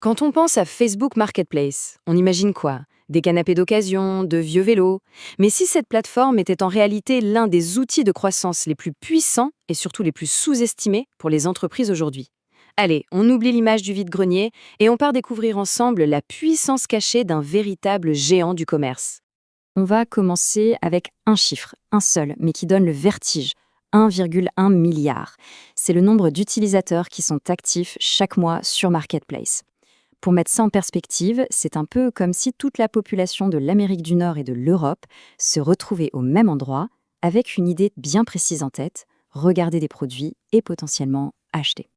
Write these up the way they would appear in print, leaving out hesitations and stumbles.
Quand on pense à Facebook Marketplace, on imagine quoi? Des canapés d'occasion, de vieux vélos. Mais si cette plateforme était en réalité l'un des outils de croissance les plus puissants et surtout les plus sous-estimés pour les entreprises aujourd'hui? Allez, on oublie l'image du vide-grenier et on part découvrir ensemble la puissance cachée d'un véritable géant du commerce. On va commencer avec un chiffre, un seul, mais qui donne le vertige. 1,1 milliard. C'est le nombre d'utilisateurs qui sont actifs chaque mois sur Marketplace. Pour mettre ça en perspective, c'est un peu comme si toute la population de l'Amérique du Nord et de l'Europe se retrouvait au même endroit, avec une idée bien précise en tête, regarder des produits et potentiellement acheter.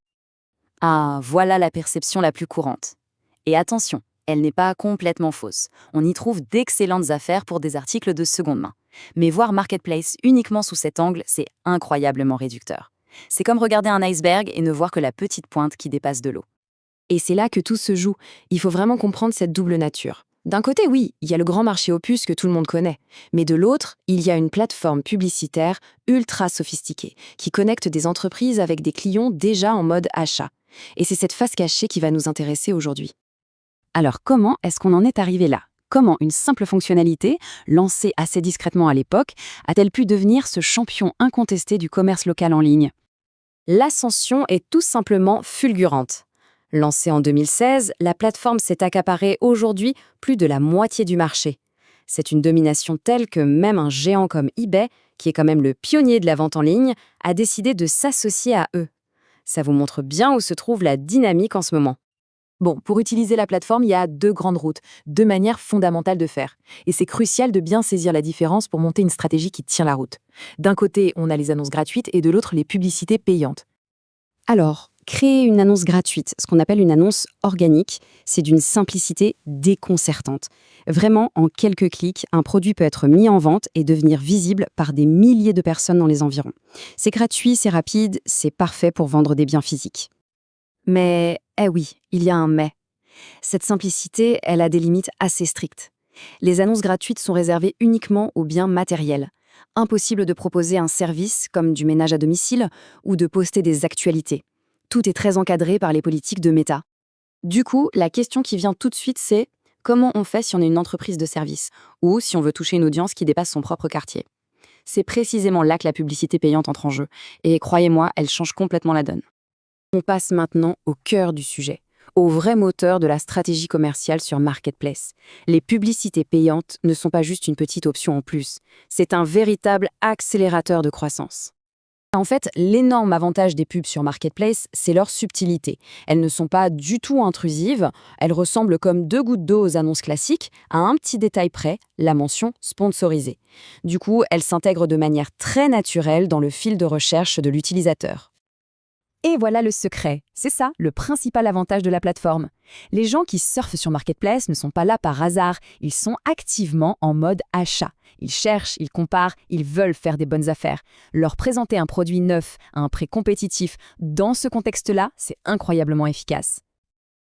Ah, voilà la perception la plus courante. Et attention, elle n'est pas complètement fausse. On y trouve d'excellentes affaires pour des articles de seconde main. Mais voir Marketplace uniquement sous cet angle, c'est incroyablement réducteur. C'est comme regarder un iceberg et ne voir que la petite pointe qui dépasse de l'eau. Et c'est là que tout se joue. Il faut vraiment comprendre cette double nature. D'un côté, oui, il y a le grand marché opus que tout le monde connaît. Mais de l'autre, il y a une plateforme publicitaire ultra sophistiquée qui connecte des entreprises avec des clients déjà en mode achat. Et c'est cette face cachée qui va nous intéresser aujourd'hui. Alors comment est-ce qu'on en est arrivé là? Comment une simple fonctionnalité, lancée assez discrètement à l'époque, a-t-elle pu devenir ce champion incontesté du commerce local en ligne? L'ascension est tout simplement fulgurante. Lancée en 2016, la plateforme s'est accaparée aujourd'hui plus de la moitié du marché. C'est une domination telle que même un géant comme eBay, qui est quand même le pionnier de la vente en ligne, a décidé de s'associer à eux. Ça vous montre bien où se trouve la dynamique en ce moment. Bon, pour utiliser la plateforme, il y a deux grandes routes, deux manières fondamentales de faire. Et c'est crucial de bien saisir la différence pour monter une stratégie qui tient la route. D'un côté, on a les annonces gratuites et de l'autre, les publicités payantes. Alors, créer une annonce gratuite, ce qu'on appelle une annonce organique, c'est d'une simplicité déconcertante. Vraiment, en quelques clics, un produit peut être mis en vente et devenir visible par des milliers de personnes dans les environs. C'est gratuit, c'est rapide, c'est parfait pour vendre des biens physiques. Mais, eh oui, il y a un mais. Cette simplicité, elle a des limites assez strictes. Les annonces gratuites sont réservées uniquement aux biens matériels. Impossible de proposer un service comme du ménage à domicile ou de poster des actualités. Tout est très encadré par les politiques de Meta. Du coup, la question qui vient tout de suite, c'est comment on fait si on est une entreprise de service ou si on veut toucher une audience qui dépasse son propre quartier? C'est précisément là que la publicité payante entre en jeu. Et croyez-moi, elle change complètement la donne. On passe maintenant au cœur du sujet, au vrai moteur de la stratégie commerciale sur Marketplace. Les publicités payantes ne sont pas juste une petite option en plus, c'est un véritable accélérateur de croissance. En fait, l'énorme avantage des pubs sur Marketplace, c'est leur subtilité. Elles ne sont pas du tout intrusives, elles ressemblent comme deux gouttes d'eau aux annonces classiques, à un petit détail près, la mention sponsorisée. Du coup, elles s'intègrent de manière très naturelle dans le fil de recherche de l'utilisateur. Et voilà le secret. C'est ça, le principal avantage de la plateforme. Les gens qui surfent sur Marketplace ne sont pas là par hasard, ils sont activement en mode achat. Ils cherchent, ils comparent, ils veulent faire des bonnes affaires. Leur présenter un produit neuf à un prix compétitif, dans ce contexte-là, c'est incroyablement efficace.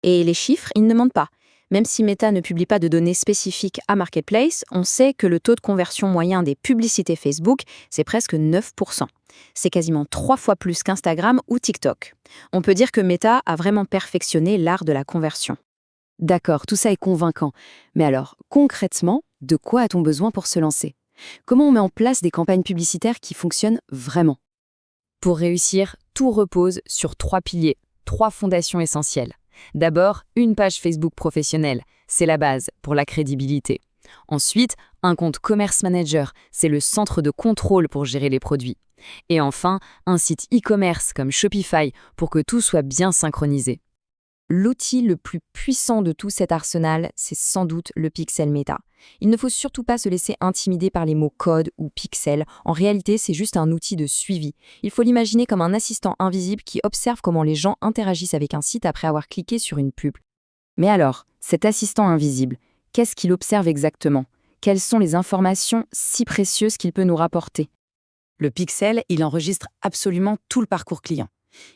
Et les chiffres, ils ne mentent pas. Même si Meta ne publie pas de données spécifiques à Marketplace, on sait que le taux de conversion moyen des publicités Facebook, c'est presque 9%. C'est quasiment 3 fois plus qu'Instagram ou TikTok. On peut dire que Meta a vraiment perfectionné l'art de la conversion. D'accord, tout ça est convaincant. Mais alors, concrètement, de quoi a-t-on besoin pour se lancer? Comment on met en place des campagnes publicitaires qui fonctionnent vraiment? Pour réussir, tout repose sur 3 piliers, 3 fondations essentielles. D'abord, une page Facebook professionnelle, c'est la base pour la crédibilité. Ensuite, un compte Commerce Manager, c'est le centre de contrôle pour gérer les produits. Et enfin, un site e-commerce comme Shopify pour que tout soit bien synchronisé. L'outil le plus puissant de tout cet arsenal, c'est sans doute le pixel Meta. Il ne faut surtout pas se laisser intimider par les mots code ou pixel. En réalité, c'est juste un outil de suivi. Il faut l'imaginer comme un assistant invisible qui observe comment les gens interagissent avec un site après avoir cliqué sur une pub. Mais alors, cet assistant invisible, qu'est-ce qu'il observe exactement? Quelles sont les informations si précieuses qu'il peut nous rapporter? Le pixel, il enregistre absolument tout le parcours client.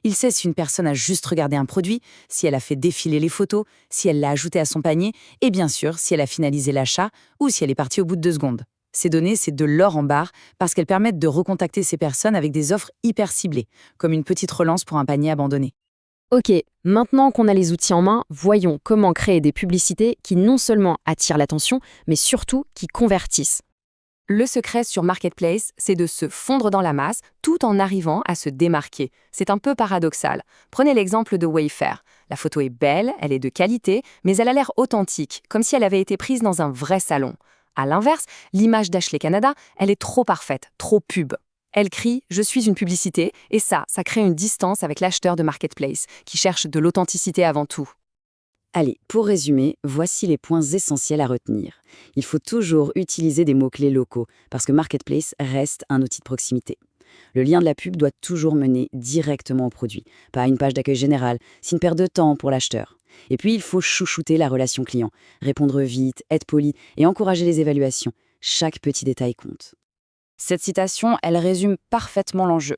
Il sait si une personne a juste regardé un produit, si elle a fait défiler les photos, si elle l'a ajouté à son panier, et bien sûr, si elle a finalisé l'achat ou si elle est partie au bout de 2 secondes. Ces données, c'est de l'or en barre parce qu'elles permettent de recontacter ces personnes avec des offres hyper ciblées, comme une petite relance pour un panier abandonné. Ok, maintenant qu'on a les outils en main, voyons comment créer des publicités qui non seulement attirent l'attention, mais surtout qui convertissent. Le secret sur Marketplace, c'est de se fondre dans la masse tout en arrivant à se démarquer. C'est un peu paradoxal. Prenez l'exemple de Wayfair. La photo est belle, elle est de qualité, mais elle a l'air authentique, comme si elle avait été prise dans un vrai salon. À l'inverse, l'image d'Ashley Canada, elle est trop parfaite, trop pub. Elle crie « Je suis une publicité » et ça crée une distance avec l'acheteur de Marketplace, qui cherche de l'authenticité avant tout. Allez, pour résumer, voici les points essentiels à retenir. Il faut toujours utiliser des mots-clés locaux, parce que Marketplace reste un outil de proximité. Le lien de la pub doit toujours mener directement au produit, pas à une page d'accueil générale, c'est une perte de temps pour l'acheteur. Et puis, il faut chouchouter la relation client, répondre vite, être poli et encourager les évaluations. Chaque petit détail compte. Cette citation, elle résume parfaitement l'enjeu.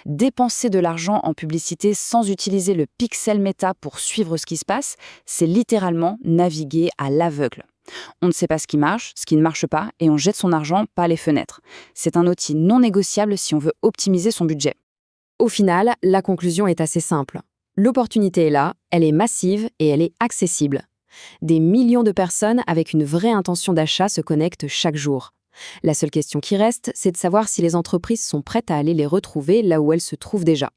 Dépenser de l'argent en publicité sans utiliser le pixel méta pour suivre ce qui se passe, c'est littéralement naviguer à l'aveugle. On ne sait pas ce qui ne marche pas, et on jette son argent par les fenêtres. C'est un outil non négociable si on veut optimiser son budget. Au final, la conclusion est assez simple. L'opportunité est là, elle est massive et elle est accessible. Des millions de personnes avec une vraie intention d'achat se connectent chaque jour. La seule question qui reste, c'est de savoir si les entreprises sont prêtes à aller les retrouver là où elles se trouvent déjà.